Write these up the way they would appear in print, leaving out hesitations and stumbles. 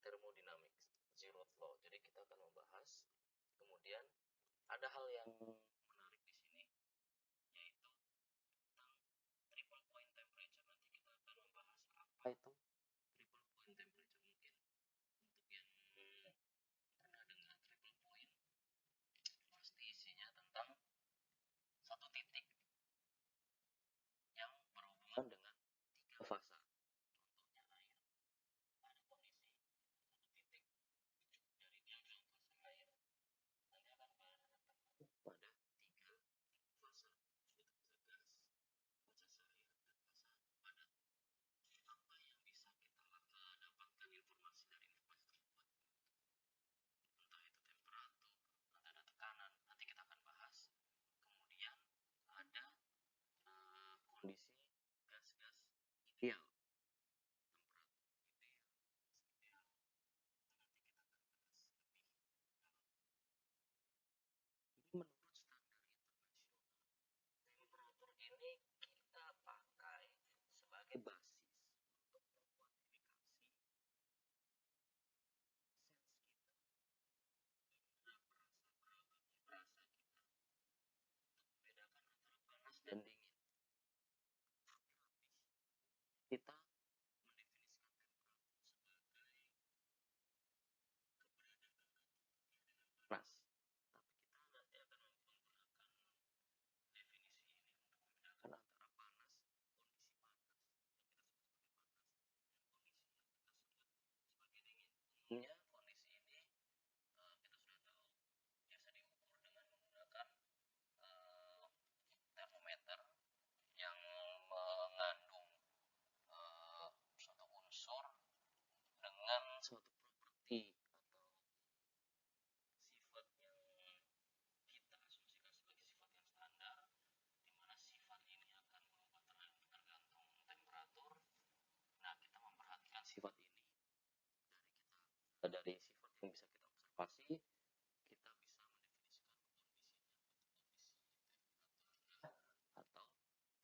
thermodynamics, zeroth law. Jadi kita akan membahas, kemudian ada hal yang menarik di sini, yaitu tentang triple point temperature. Nanti kita akan membahas apa itu triple point temperature. Mungkin untuk yang pernah dengar triple point, pasti isinya tentang satu titik yang berhubungan dengan tiga fasa. Contohnya air. Ada kondisi satu titik dari diagram fasa air, nanti akan bertemu pada tiga fasa, yaitu fasa gas, fasa cair, dan fasa padat. Apa yang bisa kita dapatkan informasi dari informasi tersebut, entah itu temperatur, entah ada tekanan, nanti kita akan bahas. Kemudian ada kondisi gas-gas ideal, temperatur ideal, nanti kita akan bahas lebih dalam. Jadi menurut standar internasional, temperatur ini kita pakai sebagai basis untuk mengkuantifikasi sens kita, indera perasa kita, untuk membedakan antara panas dan dingin. Kita mendefinisikan temperatur sebagai keberadaan panas, tapi kita nanti akan menggunakan definisi ini untuk membedakan antara panas, kondisi panas yang kita sebut sebagai panas, dan kondisi yang kita sebut sebagai dingin. Umumnya kondisi ini kita sudah tahu biasa diukur dengan menggunakan termometer yang mengandung suatu unsur dengan suatu properti atau sifat yang kita asumsikan sebagai sifat yang standar, di mana sifat ini akan berubah tergantung temperatur. Nah, kita memperhatikan sifat ini dari sifat yang bisa kita observasi, kita bisa mendefinisikan kondisinya, kondisi temperatur rendah atau temperatur tinggi.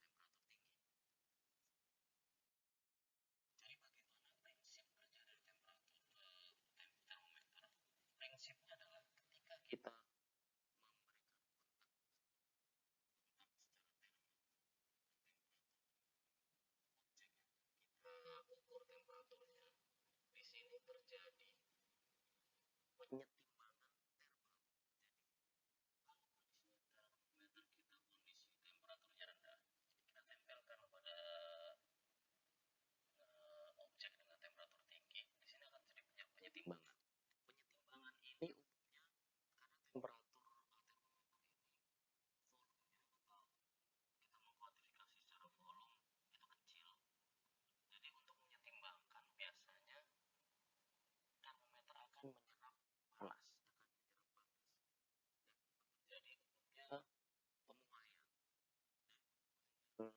Jadi bagaimana prinsip kerja dari temperatur termometer? Prinsipnya adalah ketika kita memberikan kontak secara termometer, objek yang kita ukur temperaturnya, di sini terjadi penyetimbangan termal. Jadi kalau kondisinya termometer kita kondisi temperaturnya rendah, kita tempelkan pada objek dengan temperatur tinggi, di sini akan terjadi penyetimbangan. Penyetimbangan ini umumnya karena temperatur termometer ini volumenya atau kita mengkuantifikasi secara volume itu kecil. Jadi untuk menyetimbangkan biasanya termometer akan menyerap panas, dan terjadi umumnya pemuaian. Dan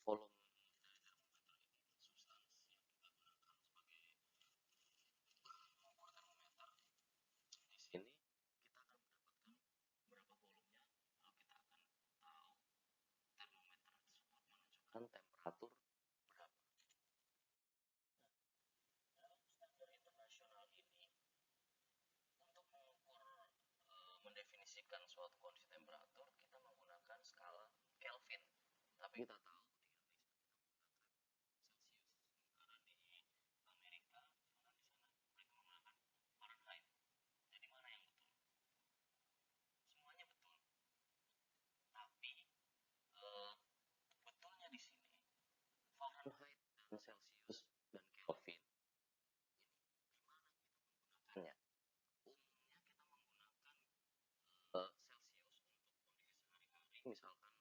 volume dari termometer ini dan substansi yang kita gunakan sebagai bahan mengukur termometer, di sini kita akan mendapatkan berapa volumenya, lalu kita akan tahu termometer tersebut menunjukkan temperatur berapa. Dalam standar internasional ini, untuk mengukur mendefinisikan suatu kondisi temperatur, kita menggunakan skala Kelvin. Tapi kita tahu di Indonesia kita menggunakan Celsius, sementara di Amerika, di sana mereka menggunakan Fahrenheit. Jadi mana yang betul? Semuanya betul. Tapi betulnya di sini Fahrenheit dan Celsius dan Kelvin ini gimana kita menggunakannya? Umumnya kita menggunakan Celsius untuk kondisi sehari-hari, misalkan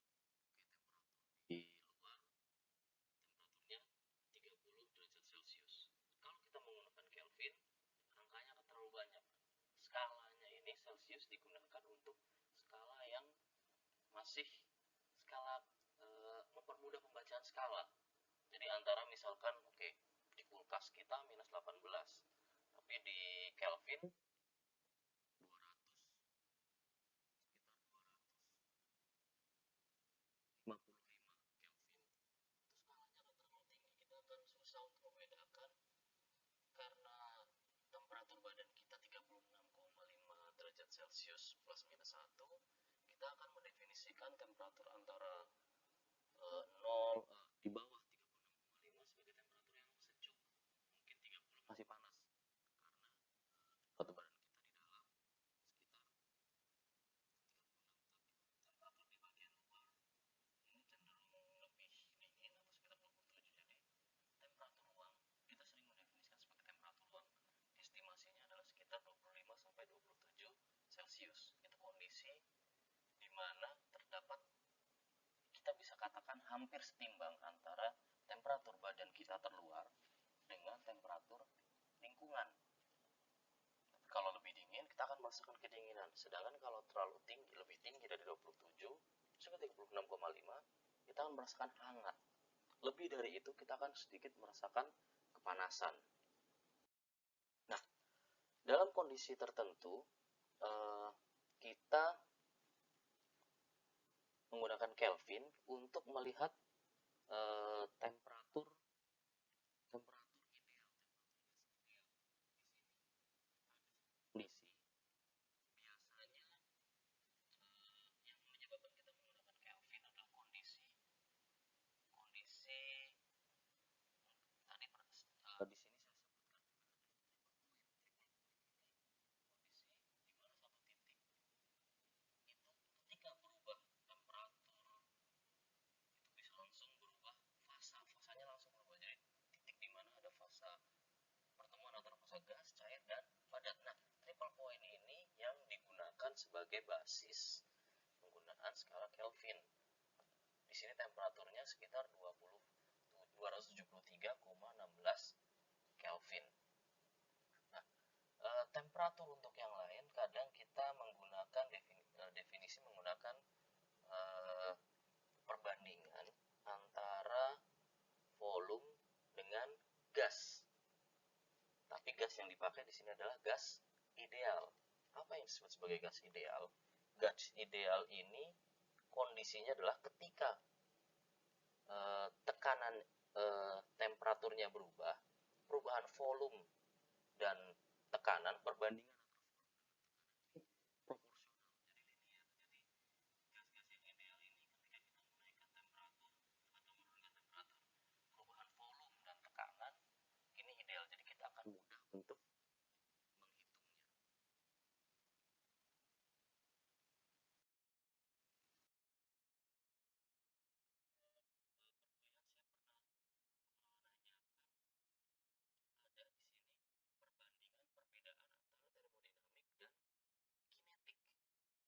di luar temperaturnya 30 derajat Celcius. Kalau kita menggunakan Kelvin, angkanya akan terlalu banyak. Skalanya ini Celsius digunakan untuk skala yang masih skala mempermudah pembacaan skala. Jadi antara misalkan di kulkas kita minus 18, tapi di Kelvin 200, sekitar 255 Kelvin. Itu skalanya akan terlalu tinggi, kita akan susah untuk membedakan karena Celcius plus minus 1, kita akan mendefinisikan temperatur antara 0 di bawah 36,5 sebagai temperatur yang sejuk. Mungkin 30 masih panas karena batu bara kita di dalam sekitar temperatur di bagian luar ini cenderung lebih dingin atau sekitar 27. Jadi temperatur ruang kita sering mendefinisikan sebagai temperatur ruang estimasinya adalah sekitar 25 sampai 27 Celcius. Itu kondisi di mana terdapat, kita bisa katakan hampir setimbang antara temperatur badan kita terluar dengan temperatur lingkungan. Kalau lebih dingin, kita akan merasakan kedinginan. Sedangkan kalau terlalu tinggi, lebih tinggi dari 27, sekitar 36,5, kita akan merasakan hangat. Lebih dari itu, kita akan sedikit merasakan kepanasan. Nah, dalam kondisi tertentu, kita menggunakan Kelvin untuk melihat temperatur ideal. Kondisi biasanya yang menyebabkan kita menggunakan Kelvin adalah kondisi tadi di sini saya sebutkan kondisi di mana satu titik itu ketika berubah temperatur itu bisa langsung berubah fasanya langsung berubah. Jadi titik di mana ada fasa pertemuan antara fasa gas, cair, dan padat. Nah, triple point ini yang digunakan sebagai basis penggunaan skala Kelvin. Di sini temperaturnya sekitar 273,16 Kelvin. Nah, temperatur untuk yang lain kadang kita menggunakan definisi menggunakan perbandingan antara volume dengan gas. Tapi gas yang dipakai di sini adalah gas ideal. Apa yang disebut sebagai gas ideal? Gas ideal ini kondisinya adalah ketika tekanan temperaturnya berubah, perubahan volume dan tekanan perbandingan proporsional, jadi linear. Jadi gas-gas yang ideal ini ketika kita menaikkan temperatur atau menurunkan temperatur, perubahan volume dan tekanan ini ideal. Jadi kita akan mudah untuk menghitungnya. Ada di sini perbandingan perbedaan antara termodinamik dan kinetik.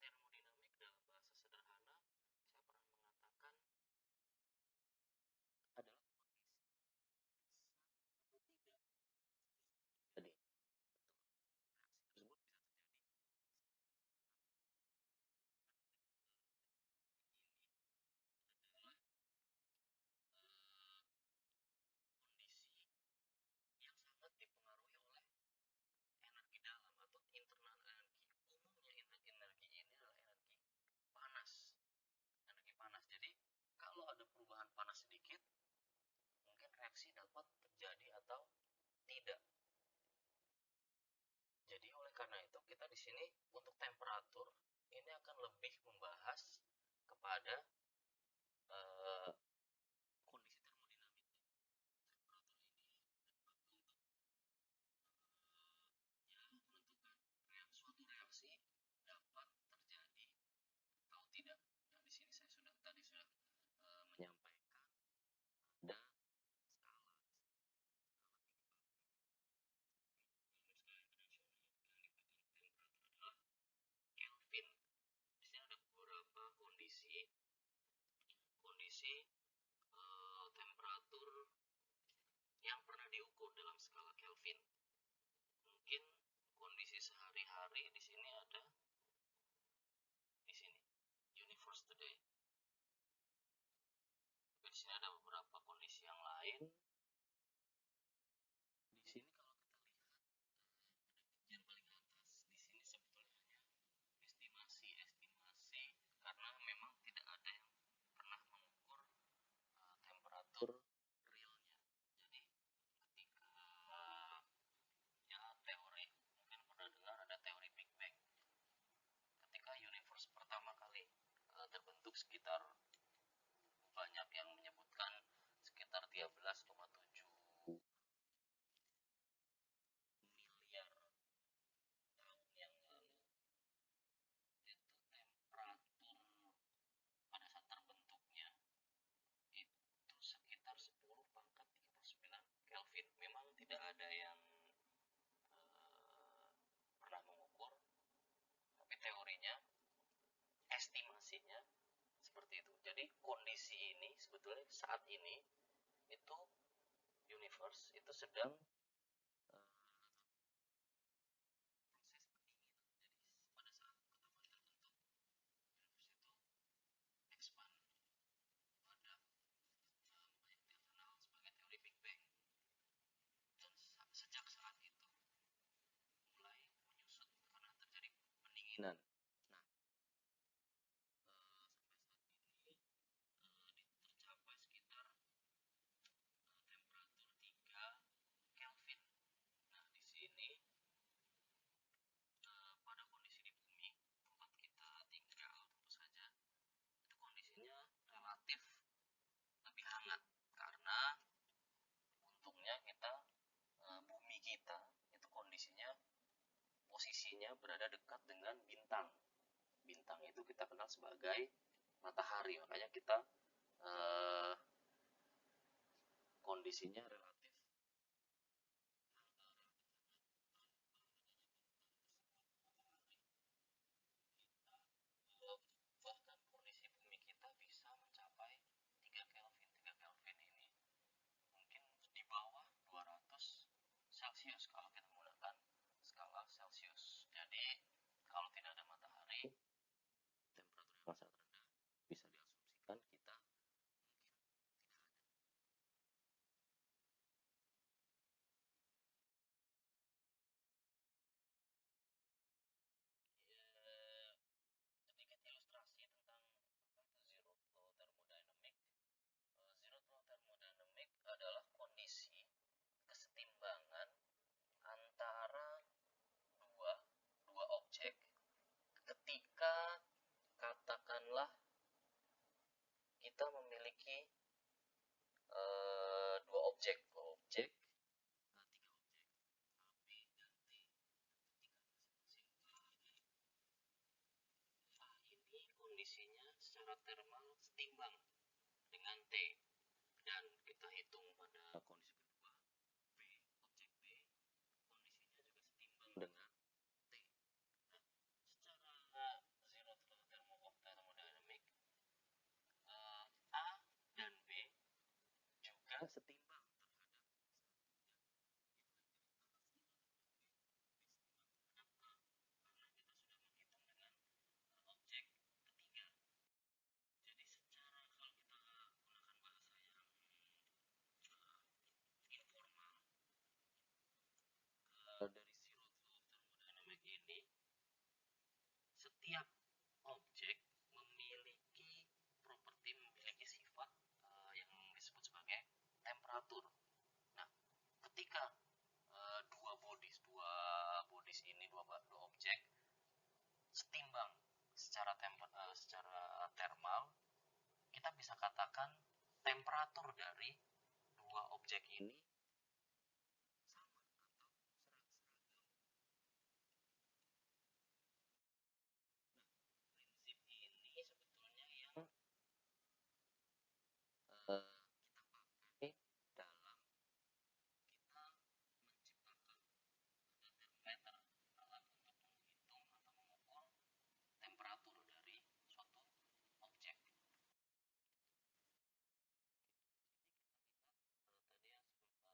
Termodinamik dalam bahasa sederhana saya pernah mengatakan adalah kondisi bisa atau tidak terjadi. Reaksi tersebut bisa terjadi. Ini adalah kondisi yang sangat dipengaruhi oleh energi dalam atau internal energi. Umumnya energi ini adalah energi panas. Energi panas. Jadi kalau ada perubahan panas sedikit, mungkin reaksi dapat terjadi atau tidak. Jadi oleh karena itu kita di sini untuk temperatur ini akan lebih membahas kepada kondisi termodinamik. Temperatur ini dapat untuk menentukan suatu reaksi dapat terjadi atau tidak. Nah, di sini saya tadi sudah menyampaikan ada skala internasional yang dipakai temperatur adalah Kelvin. Di sini ada beberapa sekitar banyak yang menyebutkan sekitar 13,7 miliar tahun yang lalu itu temperatur pada saat terbentuknya itu sekitar 10 pangkat 39 Kelvin. Memang tidak ada yang pernah mengukur, tapi teorinya, estimasinya seperti itu. Jadi kondisi ini sebetulnya saat ini itu universe itu sedang expand pada yang dikenal sebagai teori Big Bang, dan sejak saat itu mulai menyusut karena terjadi pendinginan. Tercapai sekitar temperatur 3 Kelvin. Nah, di sini pada kondisi di bumi tempat kita tinggal tentu saja itu kondisinya relatif lebih hangat karena untungnya kita bumi kita itu kondisinya posisinya berada dekat dengan bintang. Bintang itu kita kenal sebagai matahari, makanya kita kondisinya relatif bahkan kondisi bumi kita bisa mencapai 3 Kelvin. 3 Kelvin ini mungkin di bawah 200 Celcius kalau kita menggunakan skala Celcius. Jadi kalau tidak ada matahari, temperatur yang sangat rendah, bisa diasumsikan kita sedikit ilustrasi tentang zero flow thermodynamic. Zero flow thermodynamic adalah kondisi kesetimbangan antara dua dua objek ketika katakanlah kita memiliki dua objek ini kondisinya secara termal setimbang dengan T, dan kita hitung pada kondisi kedua B, objek B kondisinya juga setimbang dengan T. Nah, secara zero thermodynamic A dan B juga setimbang objek ketiga. Jadi secara kalau kita gunakan bahasa yang informal, dari zero flow thermodynamic ini setiap objek memiliki properti, memiliki sifat yang disebut sebagai temperatur. Nah, ketika dua bodies ini dua objek setimbang secara thermal, kita bisa katakan temperatur dari dua objek ini sama atau seragam. Prinsip ini sebetulnya yang kita pakai dalam kita menciptakan termometer, alat untuk menghitung atau mengukur temperatur dari suatu objek. Tadi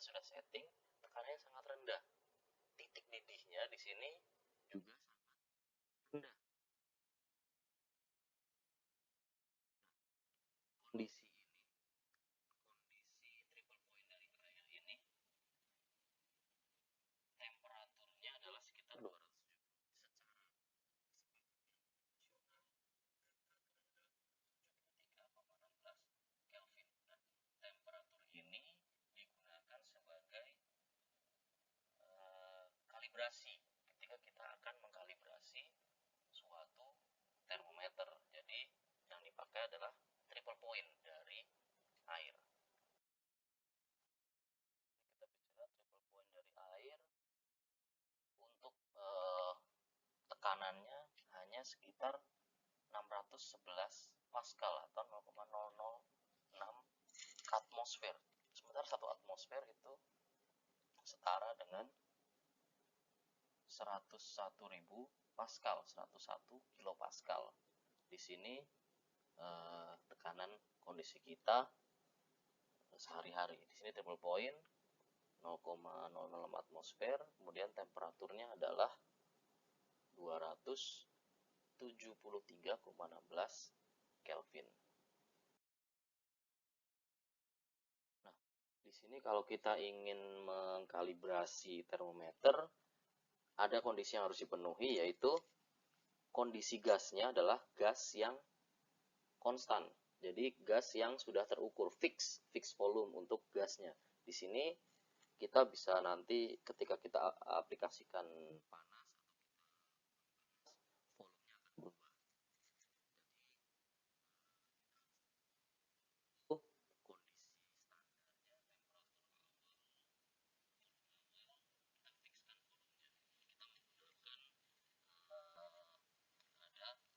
sudah setting tekanannya sangat rendah. Titik didihnya di sini juga sangat rendah. Kondisi triple point dari air ini temperaturnya adalah sekitar 273,16 Kelvin. Nah, temperatur ini digunakan sebagai kalibrasi ketika kita akan mengkalibrasi suatu termometer. Jadi yang dipakai adalah triple point dari air. Kita bicara triple point dari air untuk tekanannya hanya sekitar 611 Pascal atau 0,006 atmosfer. Sementara 1 atmosfer itu setara dengan 101.000 Pascal, 101 kilopascal. Di sini tekanan kondisi kita sehari-hari. Di sini triple point 0,006 atmosfer, kemudian temperaturnya adalah 273,16 Kelvin. Nah, di sini kalau kita ingin mengkalibrasi termometer, ada kondisi yang harus dipenuhi, yaitu kondisi gasnya adalah gas yang konstan. Jadi gas yang sudah terukur, fix volume untuk gasnya. Di sini kita bisa nanti ketika kita aplikasikan panas volumenya akan berubah. Kondisi standarnya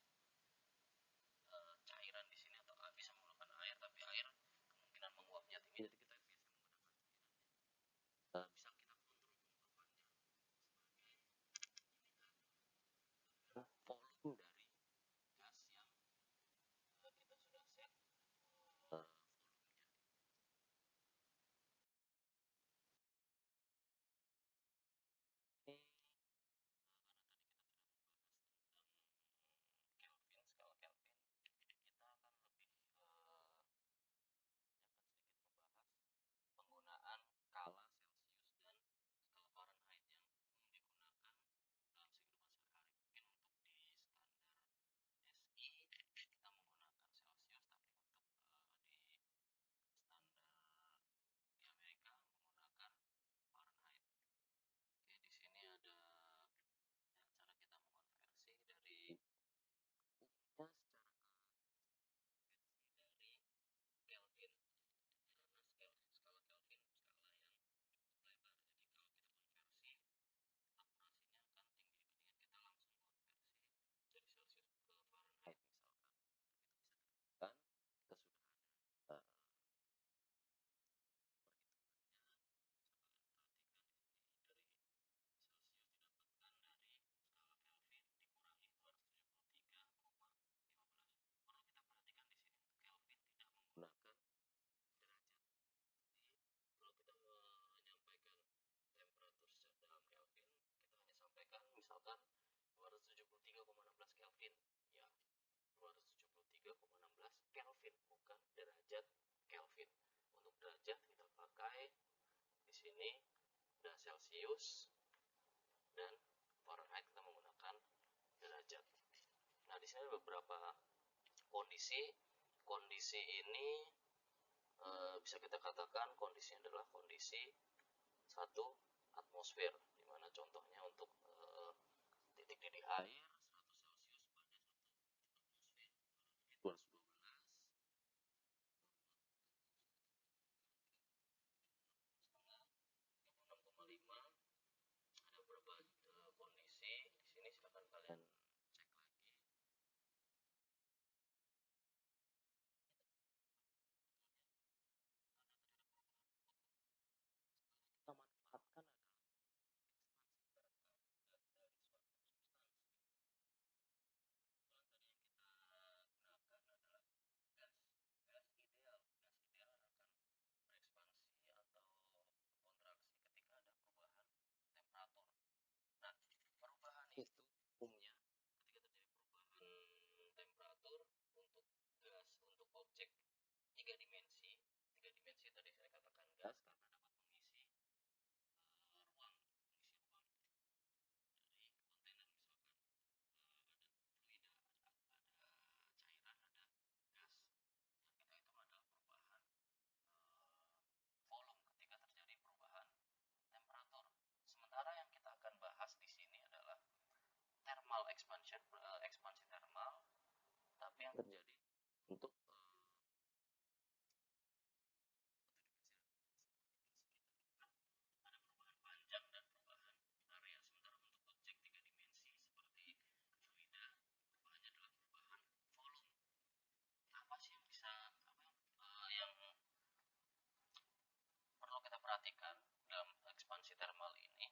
ada cairan di sini atau bisa menggunakan air, tapi air kemungkinan menguapnya tinggi, jadi kita biasa menggunakan bisa kita kontrol volume dari gas yang kita sudah set ini. Kelvin, skala Kelvin, kita akan lebih penggunaan skala Celcius dan skala Fahrenheit yang umum digunakan dalam kehidupan sehari-hari. Mungkin untuk di standar SI kita menggunakan Celcius, tapi untuk di standar di Amerika menggunakan Fahrenheit. Oke, di sini ada cara kita mengonversi dari umumnya dari Kelvin, karena skala Kelvin skala yang lebar. Jadi kalau kita konversi, akurasinya akan tinggi dibandingkan kita langsung konversi dari Celcius ke Fahrenheit misalkan. Tapi itu bisa dilakukan, kita sudah ada perhitungannya. Sekarang perhatikan di sini dari Celcius didapatkan dari skala Kelvin dikurangi 273,15. Perlu kita perhatikan di sini untuk Kelvin tidak menggunakan derajat. Kalau kita menyampaikan temperatur dalam Kelvin, kita hanya sampaikan misalkan 273,16 Kelvin. Ya, 273,16 Kelvin, bukan derajat Kelvin. Untuk derajat kita pakai di sini ada Celcius dan Fahrenheit, kita menggunakan derajat. Nah, di sini ada beberapa kondisi. Kondisi ini bisa kita katakan kondisinya adalah kondisi 1 atmosfer, dimana contohnya untuk titik didih air 100 Celcius pada 212, 6,5. Ada beberapa kondisi di sini, silakan kalian cek lagi. Kita manfaatkan adalah untuk panjang dan perubahan area. Sementara untuk objek 3 dimensi seperti fluida, perubahannya adalah perubahan volume. Apa sih yang bisa yang perlu kita perhatikan dalam ekspansi thermal ini?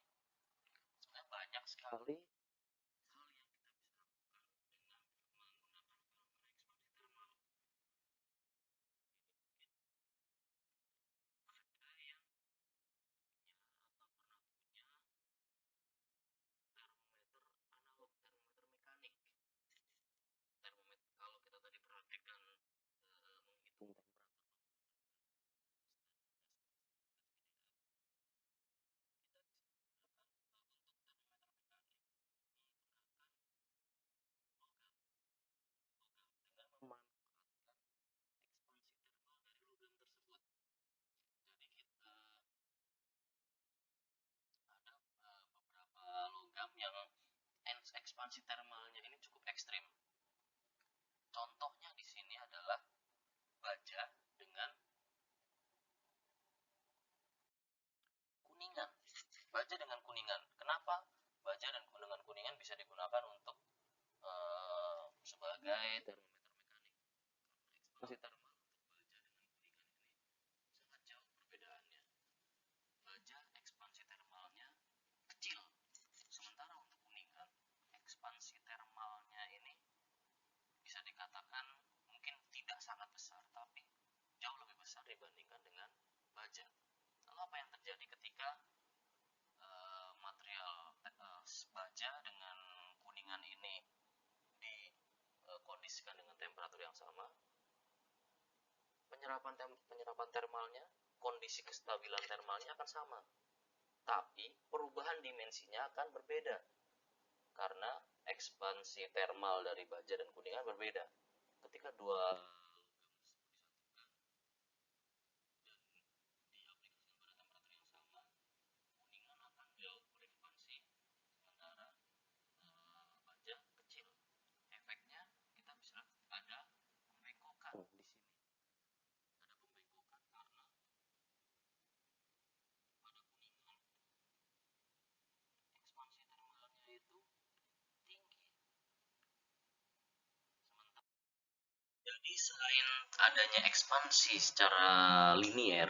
Sebenarnya banyak sekali hal yang kita bisa lakukan dengan menggunakan fenomena ekspansi thermal. Ada yang punya atau pernah punya termometer analog, termometer mekanik. Termometer, kalau kita tadi perhatikan menghitung temperatur dengan memanfaatkan ekspansi thermal dari logam tersebut. Jadi kita ada beberapa logam yang ekspansi thermalnya ini cukup ekstrim. Contohnya di sini adalah baja dengan kuningan. Baja dengan kuningan. Kenapa baja dan dengan kuningan bisa digunakan untuk sebagai termometer mekanik? Ekspansi thermal untuk baja dengan kuningan ini sangat jauh perbedaannya. Baja ekspansi thermalnya kecil, sementara untuk kuningan ekspansi thermalnya ini bisa dikatakan mungkin tidak sangat besar, tapi jauh lebih besar dibandingkan dengan baja. Lalu apa yang terjadi ketika material baja dengan kuningan ini dikondisikan dengan temperatur yang sama? Penyerapan termalnya, kondisi kestabilan termalnya akan sama, tapi perubahan dimensinya akan berbeda karena ekspansi thermal dari baja dan kuningan berbeda. Ketika dua Jadi selain adanya ekspansi secara linier,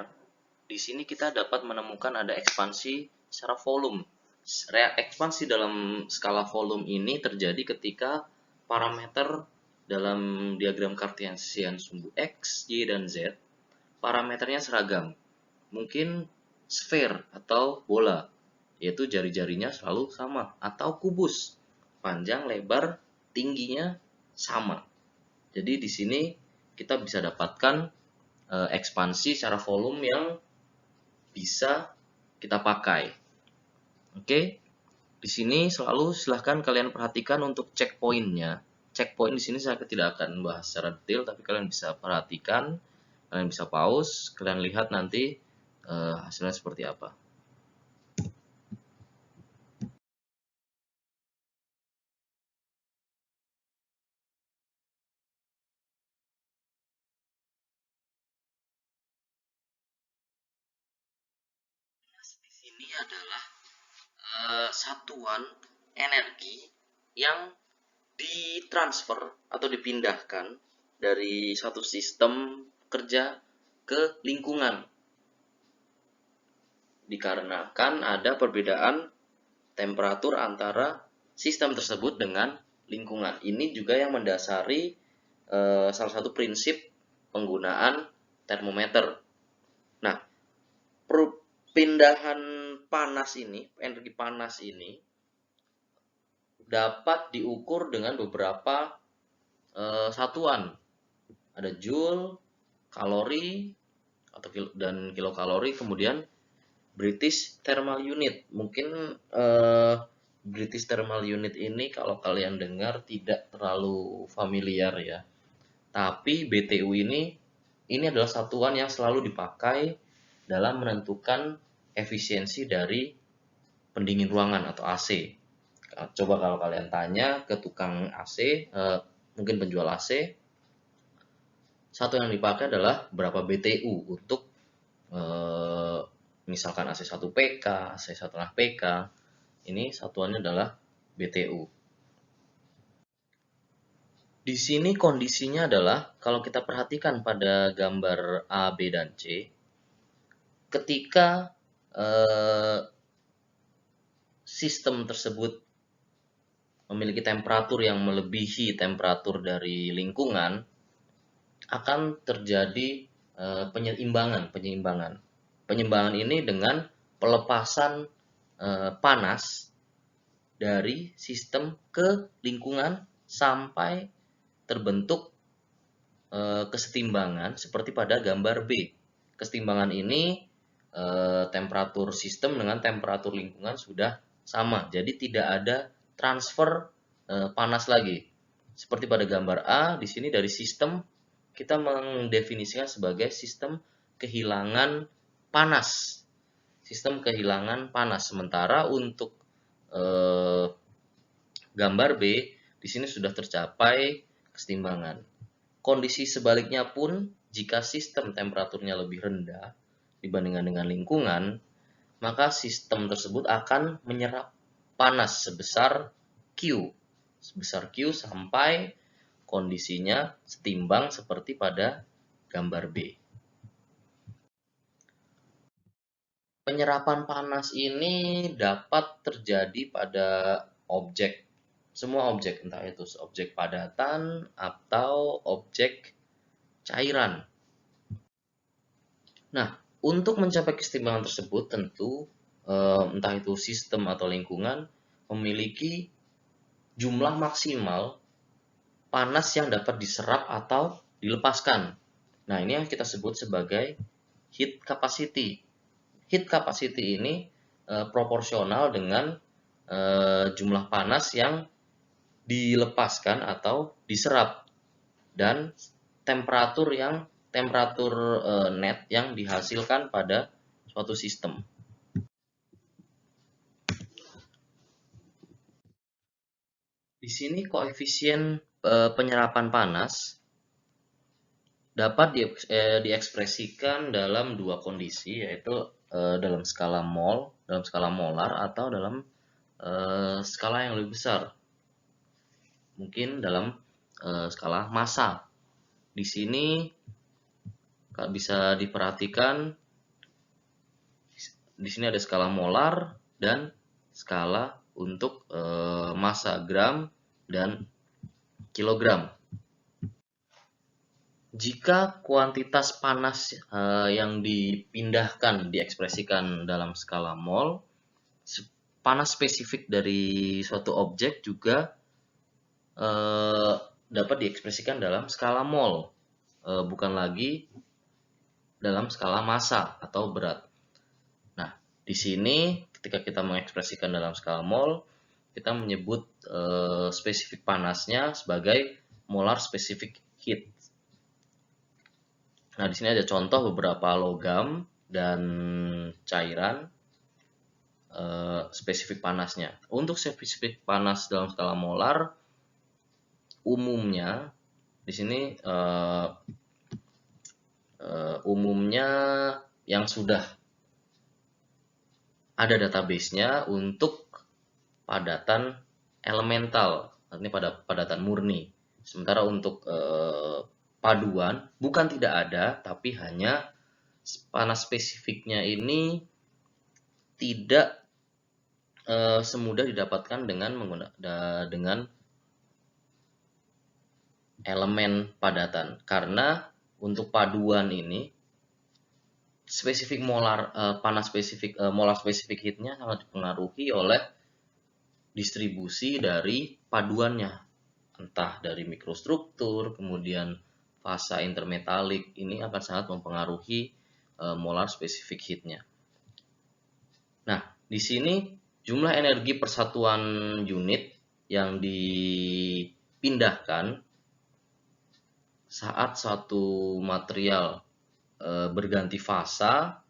di sini kita dapat menemukan ada ekspansi secara volume. Ekspansi dalam skala volume ini terjadi ketika parameter dalam diagram Cartesian sumbu X, Y, dan Z, parameternya seragam. Mungkin sphere atau bola, yaitu jari-jarinya selalu sama, atau kubus, panjang, lebar, tingginya sama. Jadi di sini kita bisa dapatkan ekspansi secara volume yang bisa kita pakai. Oke, di sini selalu silahkan kalian perhatikan untuk checkpointnya. Checkpoint di sini saya tidak akan bahas secara detail, tapi kalian bisa perhatikan, kalian bisa pause, kalian lihat nanti hasilnya seperti apa. Di sini adalah satuan energi yang ditransfer atau dipindahkan dari satu sistem kerja ke lingkungan. Dikarenakan ada perbedaan temperatur antara sistem tersebut dengan lingkungan. Ini juga yang mendasari salah satu prinsip penggunaan termometer. Nah, perpindahan panas ini, energi panas ini dapat diukur dengan beberapa satuan. Ada joule, kalori, dan kilokalori, kemudian British Thermal Unit. Mungkin British Thermal Unit ini kalau kalian dengar tidak terlalu familiar ya. Tapi BTU ini adalah satuan yang selalu dipakai dalam menentukan efisiensi dari pendingin ruangan atau AC. Coba kalau kalian tanya ke tukang AC, mungkin penjual AC, Satu yang dipakai adalah berapa BTU untuk misalkan AC1PK, AC1PK. Ini satuannya adalah BTU. Di sini kondisinya adalah kalau kita perhatikan pada gambar A, B, dan C, ketika sistem tersebut memiliki temperatur yang melebihi temperatur dari lingkungan, akan terjadi penyeimbangan. Penyeimbangan ini dengan pelepasan panas dari sistem ke lingkungan sampai terbentuk kesetimbangan seperti pada gambar B. Kesetimbangan ini temperatur sistem dengan temperatur lingkungan sudah sama, jadi tidak ada transfer panas lagi. Seperti pada gambar A, di sini dari sistem kita mendefinisikan sebagai sistem kehilangan panas. Sistem kehilangan panas. Sementara untuk gambar B, di sini sudah tercapai kesetimbangan. Kondisi sebaliknya pun, jika sistem temperaturnya lebih rendah dibandingkan dengan lingkungan, maka sistem tersebut akan menyerap panas sebesar Q. Sebesar Q sampai kondisinya setimbang seperti pada gambar B. Penyerapan panas ini dapat terjadi pada objek, semua objek, entah itu objek padatan atau objek cairan. Nah, untuk mencapai kesetimbangan tersebut tentu entah itu sistem atau lingkungan memiliki jumlah maksimal panas yang dapat diserap atau dilepaskan. Nah, ini yang kita sebut sebagai heat capacity. Heat capacity ini proporsional dengan jumlah panas yang dilepaskan atau diserap dan temperatur net yang dihasilkan pada suatu sistem. Di sini koefisien penyerapan panas dapat diekspresikan dalam dua kondisi, yaitu dalam skala mol, dalam skala molar, atau dalam skala yang lebih besar, mungkin dalam skala massa. Di sini bisa diperhatikan, di sini ada skala molar dan skala untuk massa gram dan kilogram. Jika kuantitas panas yang dipindahkan diekspresikan dalam skala mol, panas spesifik dari suatu objek juga dapat diekspresikan dalam skala mol, bukan lagi dalam skala massa atau berat. Nah, di sini ketika kita mengekspresikan dalam skala mol, kita menyebut spesifik panasnya sebagai molar specific heat. Nah, di sini ada contoh beberapa logam dan cairan spesifik panasnya. Untuk spesifik panas dalam skala molar, umumnya di sini umumnya yang sudah ada database-nya untuk padatan elemental, ini pada padatan murni. Sementara untuk paduan bukan tidak ada, tapi hanya panas spesifiknya ini tidak semudah didapatkan dengan elemen padatan, karena untuk paduan ini spesifik molar panas spesifik molar spesifik heatnya sangat dipengaruhi oleh distribusi dari paduannya, entah dari mikrostruktur, kemudian fasa intermetalik, ini akan sangat mempengaruhi molar spesifik heatnya. Nah, di sini jumlah energi persatuan unit yang dipindahkan saat suatu material berganti fasa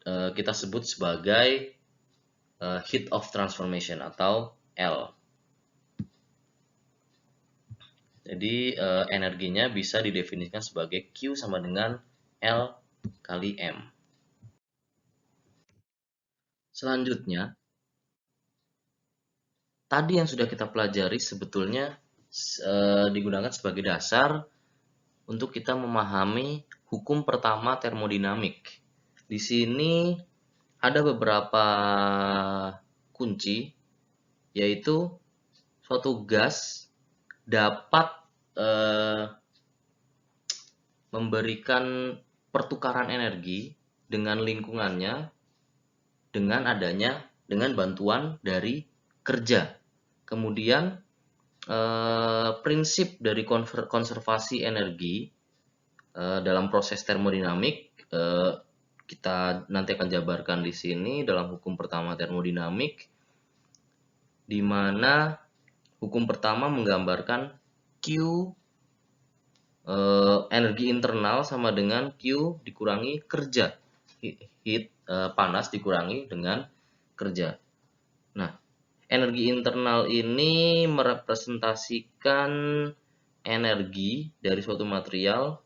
kita sebut sebagai heat of transformation atau L. Jadi energinya bisa didefinisikan sebagai Q sama dengan L kali M. Selanjutnya, tadi yang sudah kita pelajari sebetulnya digunakan sebagai dasar untuk kita memahami hukum pertama termodinamik. Di sini ada beberapa kunci, yaitu suatu gas dapat memberikan pertukaran energi dengan lingkungannya dengan bantuan dari kerja. Kemudian prinsip dari konservasi energi dalam proses termodinamik kita nanti akan jabarkan di sini dalam hukum pertama termodinamik, di mana hukum pertama menggambarkan Q energi internal sama dengan Q dikurangi kerja, heat panas dikurangi dengan kerja. Nah, energi internal ini merepresentasikan energi dari suatu material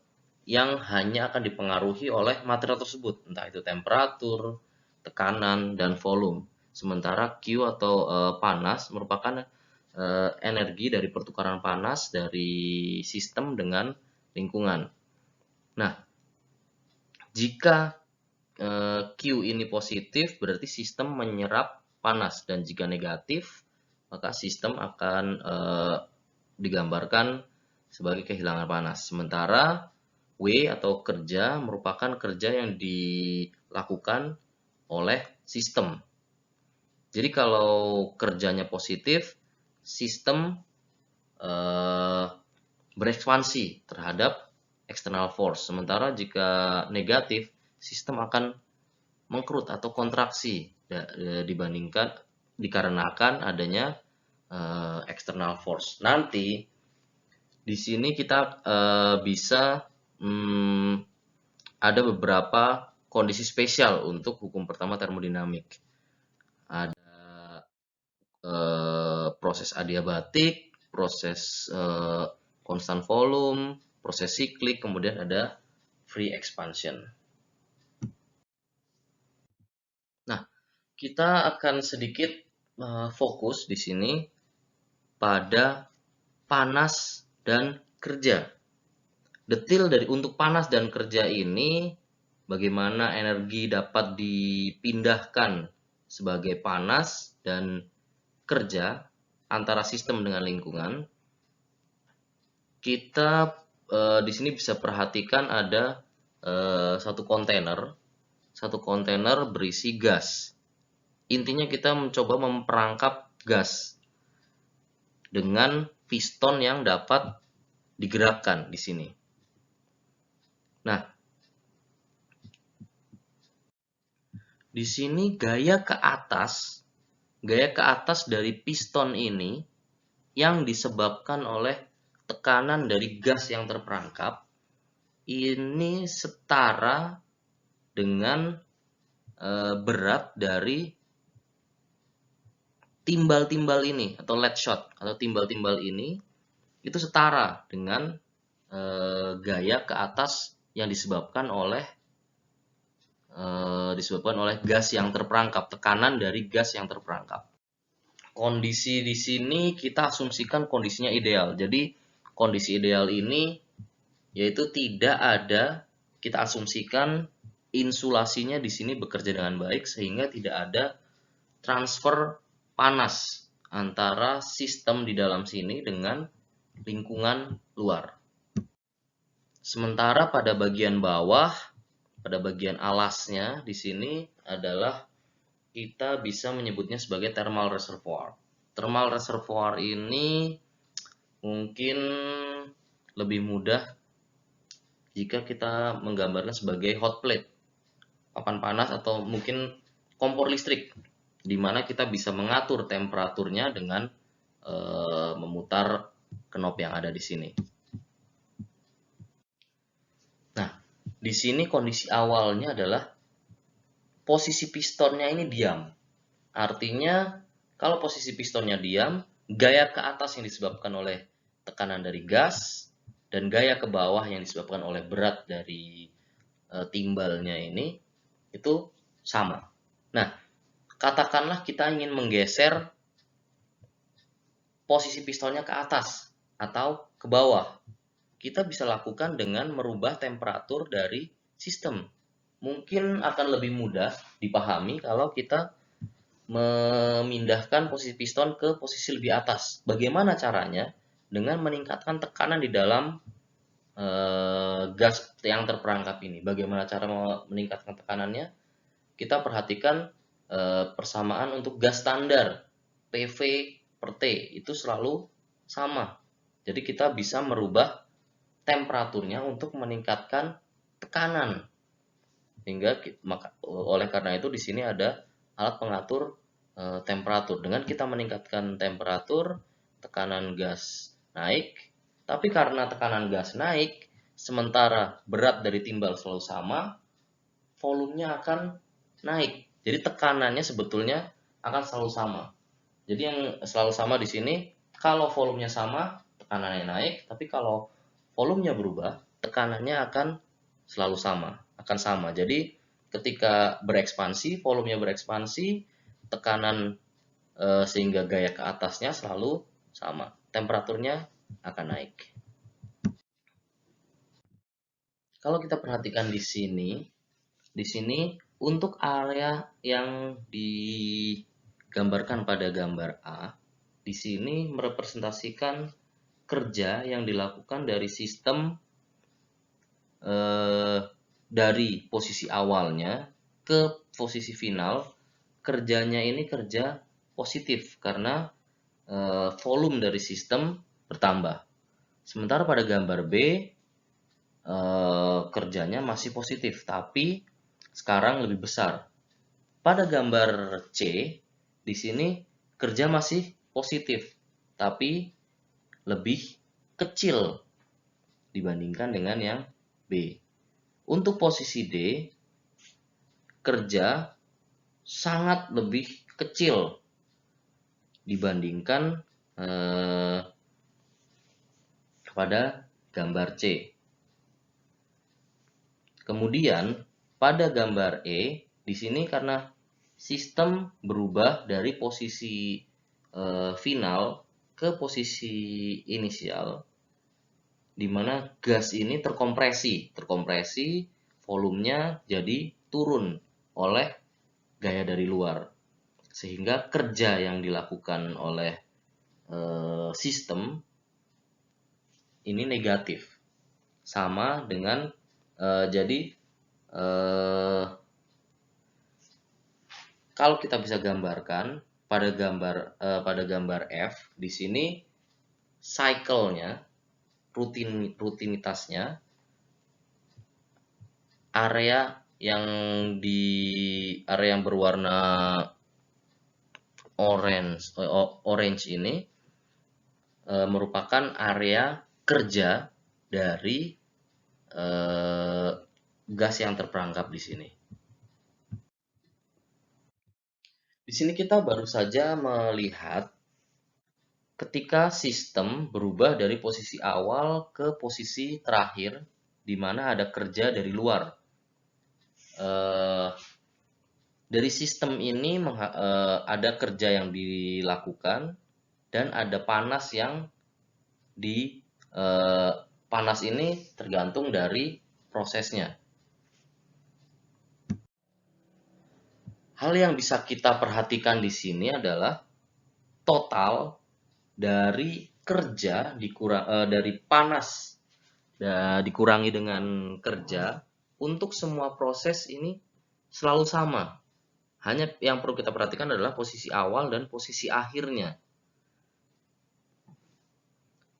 yang hanya akan dipengaruhi oleh material tersebut, entah itu temperatur, tekanan, dan volume. Sementara Q atau panas merupakan energi dari pertukaran panas dari sistem dengan lingkungan. Nah, jika Q ini positif, berarti sistem menyerap panas, dan jika negatif, maka sistem akan digambarkan sebagai kehilangan panas. Sementara W atau kerja merupakan kerja yang dilakukan oleh sistem. Jadi kalau kerjanya positif, sistem berekspansi terhadap external force. Sementara jika negatif, sistem akan mengkerut atau kontraksi dikarenakan adanya external force. Nanti di sini kita bisa ada beberapa kondisi spesial untuk hukum pertama termodinamik. Ada proses adiabatik, proses constant volume, proses siklik, kemudian ada free expansion. Nah, kita akan sedikit fokus di sini pada panas dan kerja. Detil untuk panas dan kerja ini, bagaimana energi dapat dipindahkan sebagai panas dan kerja antara sistem dengan lingkungan. Kita di sini bisa perhatikan ada satu kontainer berisi gas. Intinya kita mencoba memperangkap gas dengan piston yang dapat digerakkan di sini. Nah, di sini gaya ke atas dari piston ini yang disebabkan oleh tekanan dari gas yang terperangkap ini setara dengan berat dari timbal-timbal ini atau lead shot atau timbal-timbal ini, itu setara dengan gaya ke atas yang disebabkan oleh gas yang terperangkap, tekanan dari gas yang terperangkap. Kondisi di sini kita asumsikan kondisinya ideal. Jadi kondisi ideal ini yaitu tidak ada, kita asumsikan insulasinya di sini bekerja dengan baik sehingga tidak ada transfer panas antara sistem di dalam sini dengan lingkungan luar. Sementara pada bagian bawah, pada bagian alasnya di sini adalah kita bisa menyebutnya sebagai thermal reservoir. Thermal reservoir ini mungkin lebih mudah jika kita menggambarkan sebagai hot plate, papan panas, atau mungkin kompor listrik, di mana kita bisa mengatur temperaturnya dengan memutar knob yang ada di sini. Nah, di sini kondisi awalnya adalah posisi pistonnya ini diam. Artinya kalau posisi pistonnya diam, gaya ke atas yang disebabkan oleh tekanan dari gas dan gaya ke bawah yang disebabkan oleh berat dari timbalnya ini itu sama. Nah, katakanlah kita ingin menggeser posisi pistonnya ke atas atau ke bawah. Kita bisa lakukan dengan merubah temperatur dari sistem. Mungkin akan lebih mudah dipahami kalau kita memindahkan posisi piston ke posisi lebih atas. Bagaimana caranya? Dengan meningkatkan tekanan di dalam gas yang terperangkap ini. Bagaimana cara meningkatkan tekanannya? Kita perhatikan persamaan untuk gas standar PV per T itu selalu sama. Jadi kita bisa merubah temperaturnya untuk meningkatkan tekanan. Hingga oleh karena itu di sini ada alat pengatur temperatur. Dengan kita meningkatkan temperatur, tekanan gas naik. Tapi karena tekanan gas naik, sementara berat dari timbal selalu sama, volumenya akan naik. Jadi tekanannya sebetulnya akan selalu sama. Jadi yang selalu sama di sini, kalau volumenya sama, tekanannya naik. Tapi kalau volumenya berubah, tekanannya akan selalu sama, akan sama. Jadi ketika berekspansi, volumenya berekspansi, tekanan sehingga gaya ke atasnya selalu sama. Temperaturnya akan naik. Kalau kita perhatikan di sini untuk area yang digambarkan pada gambar A, di sini merepresentasikan kerja yang dilakukan dari sistem dari posisi awalnya ke posisi final. Kerjanya ini kerja positif karena volume dari sistem bertambah. Sementara pada gambar B kerjanya masih positif, tapi sekarang lebih besar. Pada gambar C, di sini kerja masih positif, tapi lebih kecil dibandingkan dengan yang B. Untuk posisi D, kerja sangat lebih kecil dibandingkan pada gambar C. Kemudian pada gambar E, di sini karena sistem berubah dari posisi final ke posisi inisial, di mana gas ini terkompresi, volumenya jadi turun oleh gaya dari luar, sehingga kerja yang dilakukan oleh sistem ini negatif, sama dengan jadi kalau kita bisa gambarkan pada gambar F di sini cycle-nya, rutinitasnya, area yang berwarna orange ini merupakan area kerja dari gas yang terperangkap di sini. Di sini kita baru saja melihat ketika sistem berubah dari posisi awal ke posisi terakhir, di mana ada kerja dari luar. Dari sistem ini ada kerja yang dilakukan dan ada panas yang panas ini tergantung dari prosesnya. Hal yang bisa kita perhatikan di sini adalah total dari kerja dari panas dikurangi dengan kerja untuk semua proses ini selalu sama. Hanya yang perlu kita perhatikan adalah posisi awal dan posisi akhirnya.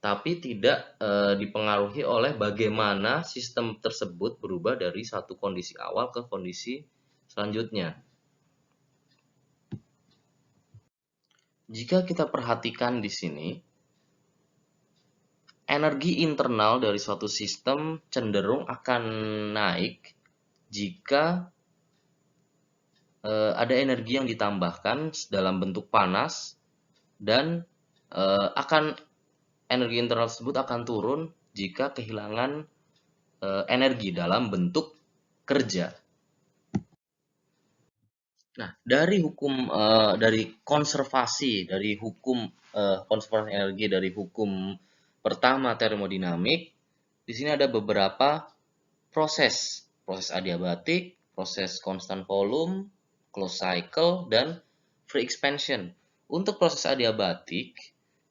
Tapi tidak dipengaruhi oleh bagaimana sistem tersebut berubah dari satu kondisi awal ke kondisi selanjutnya. Jika kita perhatikan di sini, energi internal dari suatu sistem cenderung akan naik jika ada energi yang ditambahkan dalam bentuk panas dan akan energi internal tersebut akan turun jika kehilangan energi dalam bentuk kerja. Nah, dari konservasi energi dari hukum pertama termodinamik, di sini ada beberapa proses adiabatik, proses constant volume, closed cycle, dan free expansion. Untuk proses adiabatik,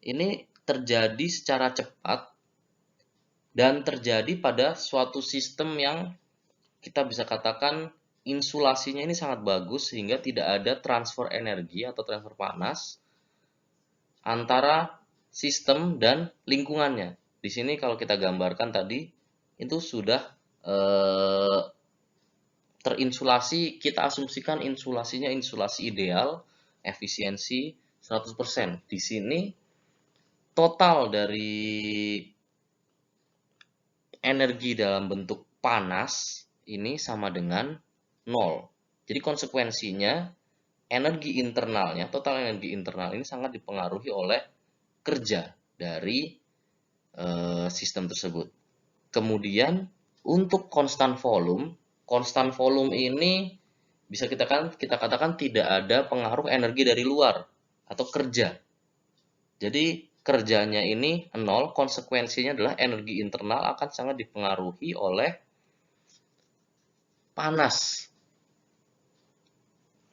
ini terjadi secara cepat dan terjadi pada suatu sistem yang kita bisa katakan insulasinya ini sangat bagus sehingga tidak ada transfer energi atau transfer panas antara sistem dan lingkungannya. Di sini kalau kita gambarkan tadi itu sudah terinsulasi, kita asumsikan insulasinya insulasi ideal, efisiensi 100%. Di sini total dari energi dalam bentuk panas ini sama dengan 0. Jadi konsekuensinya total energi internal ini sangat dipengaruhi oleh kerja dari sistem tersebut. Kemudian untuk constant volume ini bisa kita katakan tidak ada pengaruh energi dari luar atau kerja. Jadi kerjanya ini 0, konsekuensinya adalah energi internal akan sangat dipengaruhi oleh panas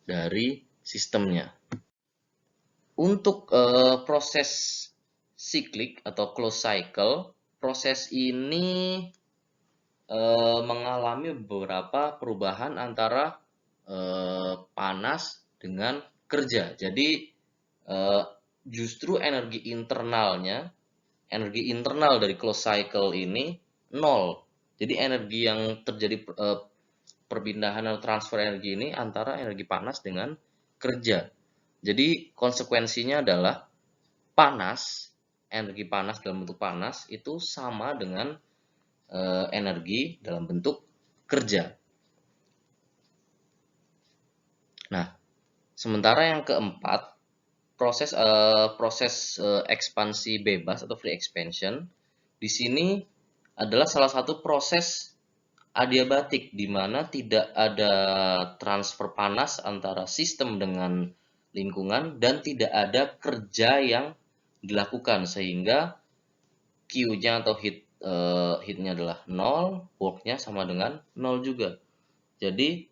dari sistemnya. Untuk proses siklik atau closed cycle, proses ini mengalami beberapa perubahan antara panas dengan kerja. Jadi justru energi internal dari closed cycle ini 0. Jadi energi yang terjadi perpindahan atau transfer energi ini antara energi panas dengan kerja. Jadi konsekuensinya adalah energi panas dalam bentuk panas itu sama dengan energi dalam bentuk kerja. Nah, sementara yang keempat, proses ekspansi bebas atau free expansion di sini adalah salah satu proses adiabatik di mana tidak ada transfer panas antara sistem dengan lingkungan dan tidak ada kerja yang dilakukan sehingga Q-nya atau heat-nya adalah 0, work-nya sama dengan 0 juga. Jadi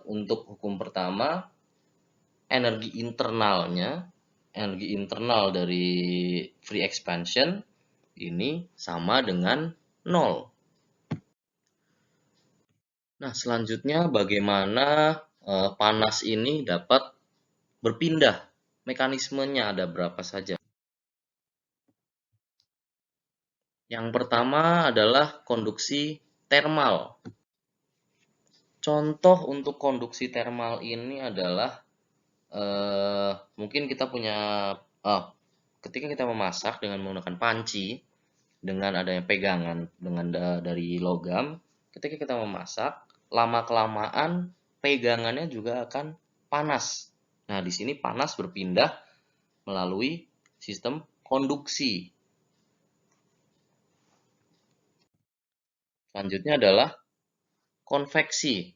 untuk hukum pertama energi internal dari free expansion ini sama dengan 0. Nah, selanjutnya bagaimana panas ini dapat berpindah? Mekanismenya ada berapa saja? Yang pertama adalah konduksi termal. Contoh untuk konduksi termal ini adalah mungkin kita ketika kita memasak dengan menggunakan panci dengan adanya pegangan dari logam, ketika kita memasak lama kelamaan pegangannya juga akan panas. Nah, di sini panas berpindah melalui sistem konduksi. Selanjutnya adalah konveksi.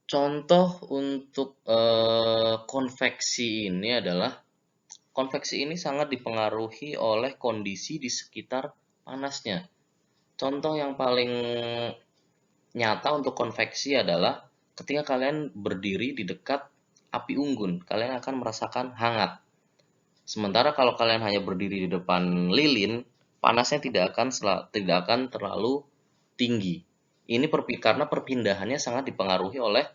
Contoh untuk konveksi ini sangat dipengaruhi oleh kondisi di sekitar panasnya. Contoh yang paling nyata untuk konveksi adalah ketika kalian berdiri di dekat api unggun, kalian akan merasakan hangat. Sementara kalau kalian hanya berdiri di depan lilin, panasnya tidak akan terlalu tinggi. Ini karena perpindahannya sangat dipengaruhi oleh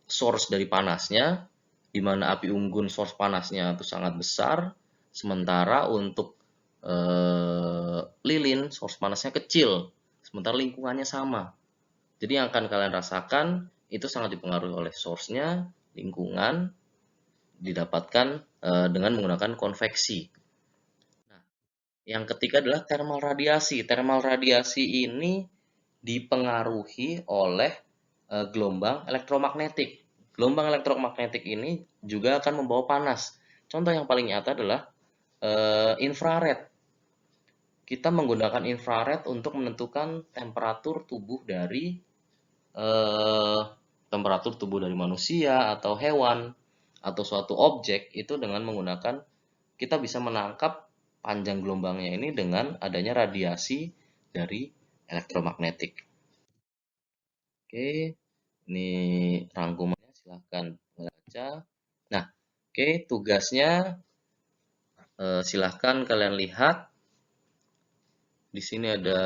source dari panasnya, di mana api unggun source panasnya itu sangat besar, sementara untuk lilin source panasnya kecil, sementara lingkungannya sama. Jadi yang akan kalian rasakan itu sangat dipengaruhi oleh source-nya, lingkungan, didapatkan dengan menggunakan konveksi. Nah, yang ketiga adalah thermal radiasi. Thermal radiasi ini dipengaruhi oleh gelombang elektromagnetik. Gelombang elektromagnetik ini juga akan membawa panas. Contoh yang paling nyata adalah infrared. Kita menggunakan infrared untuk menentukan eh, temperatur tubuh dari manusia atau hewan atau suatu objek itu dengan menggunakan kita bisa menangkap panjang gelombangnya ini dengan adanya radiasi dari elektromagnetik. Oke, ini rangkumannya silahkan baca. Nah, oke, tugasnya silahkan kalian lihat. Di sini ada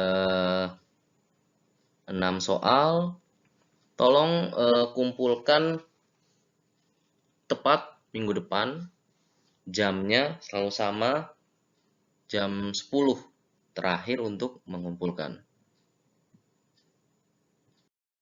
6 soal. Tolong kumpulkan tepat minggu depan. Jamnya selalu sama, jam 10 terakhir untuk mengumpulkan.